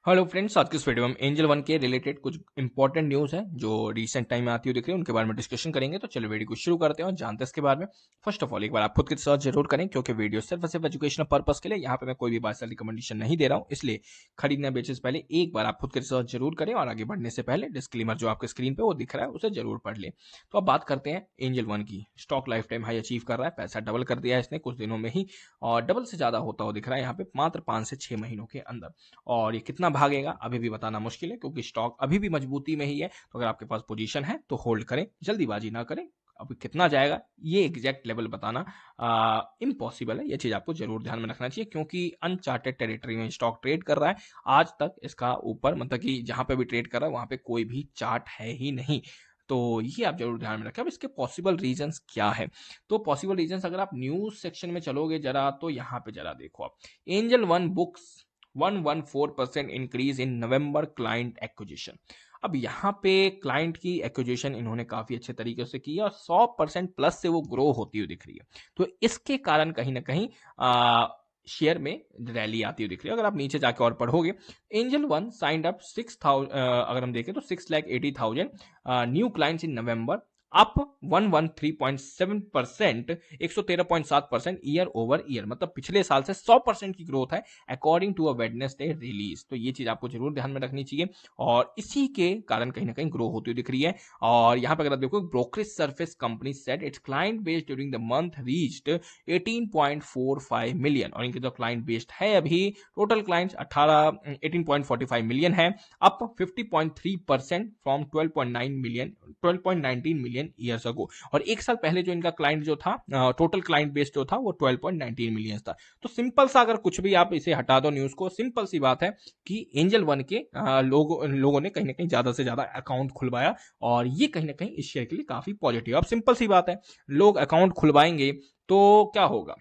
Hello friends, आज की इस वीडियो में हम एंजल वन के रिलेटेड कुछ इंपॉर्टेंट न्यूज़ है जो रिसेंट टाइम में आती हुई दिख रही है, उनके बारे में डिस्कशन करेंगे। तो चलो वीडियो को शुरू करते हैं और जानते हैं इसके बारे में। फर्स्ट ऑफ ऑल एक बार आप खुद की रिसर्च जरूर करें, क्योंकि वीडियो सिर्फ और सिर्फ एजुकेशनल पर्पस के लिए, यहाँ पे मैं कोई भी बाय सेल रिकमेंडेशन नहीं दे रहा हूँ। इसलिए खरीदने बेचने से पहले एक बार आप खुद की रिसर्च जरूर करें और आगे बढ़ने से पहले डिस्क्लेमर जो आपके स्क्रीन पे वो दिख रहा है उसे जरूर पढ़ लें। तो अब बात करते हैं एंजल वन की। Stock life time high achieve कर रहा है, पैसा डबल कर दिया है इसने कुछ दिनों में ही, और डबल से ज्यादा होता हुआ दिख रहा है यहाँ पे मात्र 5 से 6 महीनों के अंदर। और ये कितना भागेगा अभी भी बताना मुश्किल है, क्योंकि स्टॉक अभी भी मजबूती में ही है। तो अगर आपके पास पोजीशन है तो होल्ड करें, जल्दीबाजी ना करें। अभी कितना जाएगा ये एग्जैक्ट लेवल बताना इम्पॉसिबल है। ये चीज आपको जरूर ध्यान में रखना चाहिए, क्योंकि अनचार्टेड टेरिटरी में स्टॉक ट्रेड कर रहा है। आज तक इसका ऊपर मतलब कि जहां पे भी ट्रेड कर रहा है वहां पे कोई भी चार्ट है ही नहीं। तो ये आप जरूर ध्यान में रखें। अब इसके पॉसिबल रीजंस क्या है? तो पॉसिबल रीजंस अगर आप न्यूज सेक्शन में चलोगे जरा, तो यहाँ पे जरा देखो आप। Angel one books 114% increase in November client acquisition. अब यहाँ पे क्लाइंट की एक्विजिशन इन्होंने काफी अच्छे तरीके से की है और 100% प्लस से वो ग्रो होती हुई दिख रही है। तो इसके कारण कहीं ना कहीं शेयर में रैली आती हुई दिख रही है। अगर आप नीचे जाके और पढ़ोगे, एंजल वन साइंड अप 6,000, अगर हम देखें तो 6,80,000 new clients in November, up 113.7%, 113.7% year over year. मतलब पिछले साल से 100% की ग्रोथ है according to a Wednesday release. तो ये चीज आपको जरूर ध्यान में रखनी चाहिए और इसी के कारण कहीं ना कहीं ग्रो होती हुई दिख रही है। और यहाँ पे अगर आप देखो, brokerage surface company said it's client base during the month reached 18.45 million. और इनके जो क्लाइंट बेस्ड है अभी, टोटल क्लाइंट्स 18.45 मिलियन है, up 50.3% from 12.19 million years ago. और एक साल पहले जो इनका क्लाइंट जो था, टोटल क्लाइंट बेस जो था वो 12.19 मिलियन था। तो सिंपल सा, अगर कुछ भी आप इसे हटा दो न्यूज को, सिंपल सी बात है कि एंजल वन के लोगों ने कहीं ना कहीं ज्यादा से ज्यादा अकाउंट खुलवाया, और ये कहीं ना कहीं इस शेयर के लिए काफी पॉजिटिव। अब सिंपल सी बात है, लोग अकाउंट खुलवाएंगे तो क्या होगा?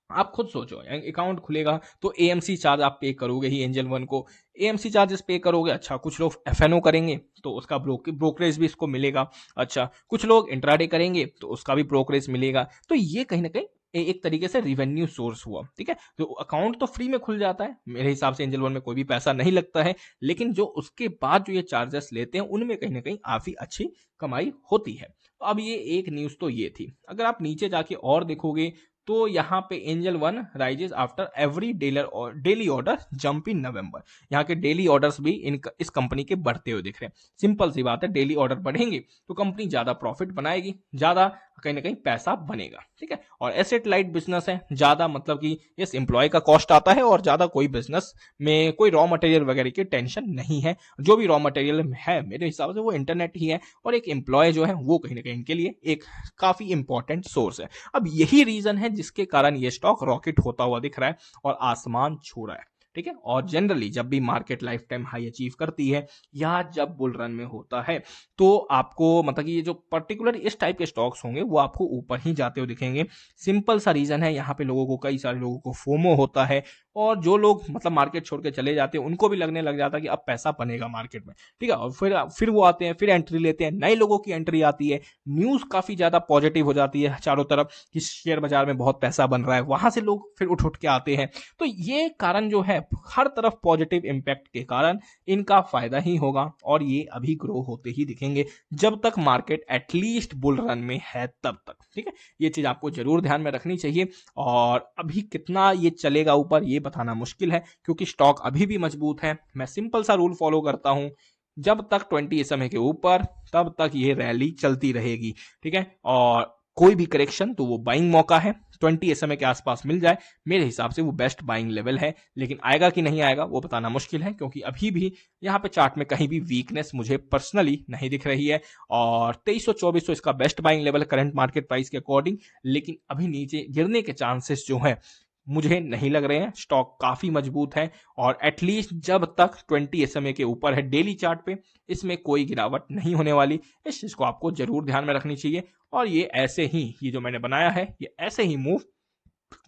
आप खुद सोचो, अकाउंट खुलेगा तो एएमसी चार्ज आप पे करोगे ही एंजल वन को। एएमसी चार्जेस पे करोगे, अच्छा कुछ लोग एफएनओ करेंगे तो उसका ब्रोकरेज भी इसको मिलेगा। अच्छा कुछ लोग इंट्राडे करेंगे तो उसका भी ब्रोकरेज मिलेगा। तो ये कहीं ना कहीं एक तरीके से रिवेन्यू सोर्स हुआ। ठीक है, तो अकाउंट तो फ्री में खुल जाता है मेरे हिसाब से, एंजल वन में कोई भी पैसा नहीं लगता है, लेकिन जो उसके बाद जो ये चार्जेस लेते हैं उनमें कहीं ना कहीं काफी अच्छी कमाई होती है। तो अब ये एक न्यूज तो ये थी। अगर आप नीचे जाके और देखोगे, तो यहाँ पे angel one rises after every daily order jump in November. यहाँ के डेली ऑर्डर्स भी इस कंपनी के बढ़ते हुए दिख रहे हैं। सिंपल सी बात है, डेली ऑर्डर बढ़ेंगे तो कंपनी ज्यादा प्रॉफिट बनाएगी, ज्यादा कहीं ना कहीं पैसा बनेगा। ठीक है, और एसेट लाइट बिजनेस है, ज्यादा मतलब कि इस एम्प्लॉय का कॉस्ट आता है और ज्यादा कोई बिजनेस में कोई रॉ मटेरियल वगैरह की टेंशन नहीं है। जो भी रॉ मटेरियल है मेरे हिसाब से वो इंटरनेट ही है, और एक एम्प्लॉय जो है वो कहीं ना कहीं इनके लिए एक काफी इंपॉर्टेंट सोर्स है। अब यही रीजन है जिसके कारण ये स्टॉक रॉकेट होता हुआ दिख रहा है और आसमान छू रहा है। ठीक है, और जनरली जब भी market life time high achieve करती है या जब बुल रन में होता है, तो आपको मतलब कि ये जो पर्टिकुलर इस टाइप के स्टॉक्स होंगे वो आपको ऊपर ही जाते हुए दिखेंगे। सिंपल सा रीजन है, यहाँ पे लोगों को, कई सारे लोगों को फोमो होता है, और जो लोग मतलब मार्केट छोड़ के चले जाते हैं उनको भी लगने लग जाता है कि अब पैसा बनेगा मार्केट में। ठीक है, और फिर वो आते हैं, फिर एंट्री लेते हैं, नए लोगों की एंट्री आती है, न्यूज काफी ज्यादा पॉजिटिव हो जाती है चारों तरफ कि शेयर बाजार में बहुत पैसा बन रहा है, वहां से लोग फिर उठ उठ के आते हैं। तो ये कारण जो है, हर तरफ पॉजिटिव इंपैक्ट के कारण इनका फायदा ही होगा, और ये अभी ग्रो होते ही दिखेंगे जब तक मार्केट एटलीस्ट बुल रन में है तब तक। ठीक है, ये चीज आपको जरूर ध्यान में रखनी चाहिए। और अभी कितना ये चलेगा ऊपर ये बताना मुश्किल है, क्योंकि स्टॉक अभी भी मजबूत है। मैं सिंपल सा रूल फॉलो करता हूं, जब तक 20 समय के ऊपर तब तक ये रैली चलती रहेगी। ठीक है, और कोई भी करेक्शन तो वो बाइंग मौका है। 20 समय के आसपास मिल जाए, मेरे हिसाब से वो बेस्ट बाइंग लेवल है। लेकिन आएगा कि नहीं आएगा वो बताना मुश्किल है, क्योंकि अभी भी यहाँ पे चार्ट में कहीं भी वीकनेस मुझे पर्सनली नहीं दिख रही है। और 2300-2400 इसका best buying level current market price के अकॉर्डिंग, लेकिन अभी नीचे गिरने के चांसेस जो है मुझे नहीं लग रहे हैं। स्टॉक काफी मजबूत है, और एटलीस्ट जब तक 20 SMA के ऊपर है डेली चार्ट पे, इसमें कोई गिरावट नहीं होने वाली। इस चीज को आपको जरूर ध्यान में रखनी चाहिए, और ये ऐसे ही, ये जो मैंने बनाया है ये ऐसे ही मूव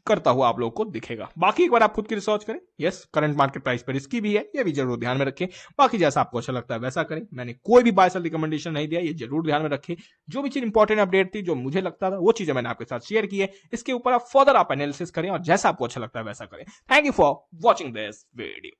करता हुआ आप लोगों को दिखेगा। बाकी एक बार आप खुद की रिसर्च करें। यस, करंट मार्केट प्राइस पर रिस्की भी है, ये भी जरूर ध्यान में रखें। बाकी जैसा आपको अच्छा लगता है वैसा करें, मैंने कोई भी बाय सेल रिकमेंडेशन नहीं दिया, ये जरूर ध्यान में रखें। जो भी चीज इंपॉर्टेंट अपडेट थी, जो मुझे लगता था, वो चीजें मैंने आपके साथ शेयर की है। इसके ऊपर आप फर्दर आप एनालिसिस करें और जैसा आपको अच्छा लगता है वैसा करें। Thank you for watching this video.